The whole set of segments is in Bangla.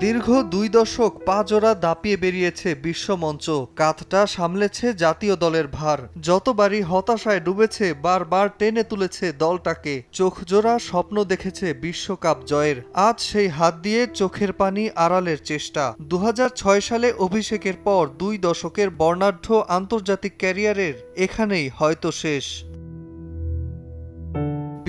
দীর্ঘ ২ দশক পা জোড়া দাপিয়ে বেরিয়েছে বিশ্বমঞ্চ, কাঁধটা সামলেছে জাতীয় দলের ভার। যতবারই হতাশায় ডুবেছে বারবার টেনে তুলেছে দলটাকে, চোখজোড়া স্বপ্ন দেখেছে বিশ্বকাপ জয়ের। আজ সেই হাত দিয়ে চোখের পানি আড়ালের চেষ্টা। ২০০৬ সালে অভিষেকের পর ২ দশকের বর্ণাঢ্য আন্তর্জাতিক ক্যারিয়ারের এখানেই হয়তো শেষ।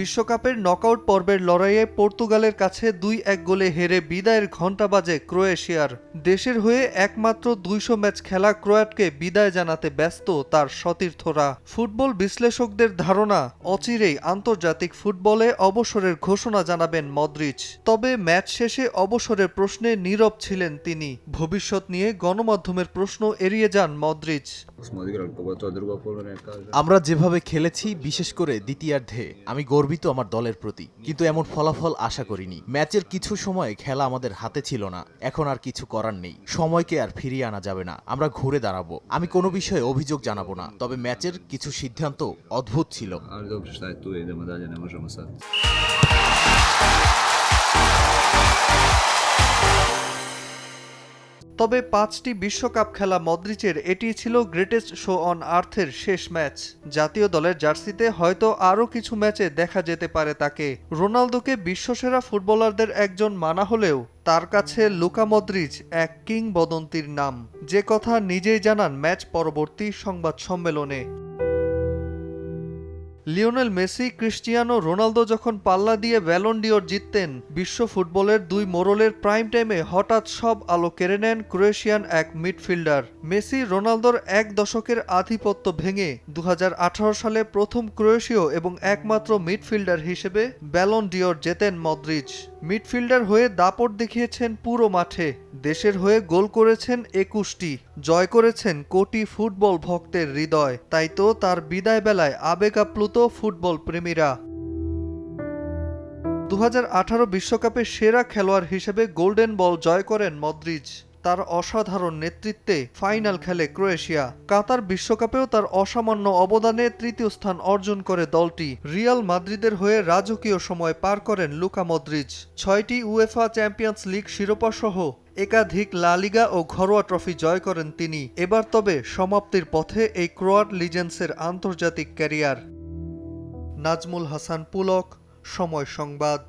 বিশ্বকাপের নকআউট পর্বের লড়াইয়ে পর্তুগালের কাছে ২-১ গোলে হেরে বিদায়ের ঘণ্টা বাজে ক্রোয়েশিয়ার। দেশের হয়ে একমাত্র ২০০ ম্যাচ খেলা ক্রোয়াটকে বিদায় জানাতে ব্যস্ত তার সতীর্থরা। ফুটবল বিশ্লেষকদের ধারণা, অচিরেই আন্তর্জাতিক ফুটবলে অবসরের ঘোষণা জানাবেন মদ্রিচ। তবে ম্যাচ শেষে অবসরের প্রশ্নে নীরব ছিলেন তিনি। ভবিষ্যৎ নিয়ে গণমাধ্যমের প্রশ্ন এড়িয়ে যান মদ্রিচ। আমরা যেভাবে খেলেছি, বিশেষ করে দ্বিতীয়ার্ধে, আমি গর্বিত আমার দলের প্রতি, কিন্তু এমন ফলাফল আশা করিনি। ম্যাচের কিছু সময় খেলা আমাদের হাতে ছিল না, এখন আর কিছু করার নেই। সময়কে আর ফিরিয়ে আনা যাবে না, আমরা ঘুরে দাঁড়াবো। আমি কোনো বিষয়ে অভিযোগ জানাবো না, তবে ম্যাচের কিছু সিদ্ধান্ত অদ্ভুত ছিল। তবে ৫টি বিশ্বকাপ খেলা মদ্রিচের এটি ছিল গ্রেটেস্ট শো অন আর্থের শেষ ম্যাচ। জাতীয় দলের জার্সিতে হয়তো আরও কিছু ম্যাচে দেখা যেতে পারে তাকে। রোনালদোকে বিশ্বসেরা ফুটবলারদের একজন মানা হলেও তার কাছে লুকা মদ্রিচ এক কিংবদন্তির নাম, যে কথা নিজেই জানান ম্যাচ পরবর্তী সংবাদ সম্মেলনে। লিওনেল মেসি, ক্রিস্টিয়ানো রোনালদো যখন পাল্লা দিয়ে ব্যালন ডিওর জিততেন, বিশ্ব ফুটবলের দুই মোড়লের প্রাইম টাইমে হঠাৎ সব আলো কেড়ে নেন ক্রোয়েশিয়ান এক মিডফিল্ডার। মেসি রোনালদোর এক দশকের আধিপত্য ভেঙে ২০১৮ সালে প্রথম ক্রোয়েশীয় এবং একমাত্র মিডফিল্ডার হিসেবে ব্যালন ডিওর জেতেন মদ্রিচ। মিডফিল্ডার হয়ে দাপট দেখিয়েছেন পুরো মাঠে, দেশের হয়ে গোল করেছেন ২১টি, জয় করেছেন কোটি ফুটবল ভক্তের হৃদয়। তাই তো তার বিদায় বেলায় আবেগ আপ্লুত ফুটবল প্রেমীরা। ২০১৮ বিশ্বকাপে সেরা খেলোয়াড় হিসেবে গোল্ডেন বল জয় করেন মদ্রিচ। তার অসাধারণ নেতৃত্বে ফাইনাল খেলে ক্রোয়েশিয়া। কাতার বিশ্বকাপেও তার অসামান্য অবদানে তৃতীয় স্থান অর্জন করে দলটি। রিয়াল মাদ্রিদের হয়ে রাজকীয় সময় পার করেন লুকা মদ্রিচ। ৬টি উয়েফা চ্যাম্পিয়ন্স লিগ শিরোপাসহ একাধিক লা লিগা ও ঘরোয়া ট্রফি জয় করেন তিনি। এবার তবে সমাপ্তির পথে এই ক্রোয়াট লিজেন্ডসের আন্তর্জাতিক ক্যারিয়ার। নাজমুল হাসান পুলক, সময় সংবাদ।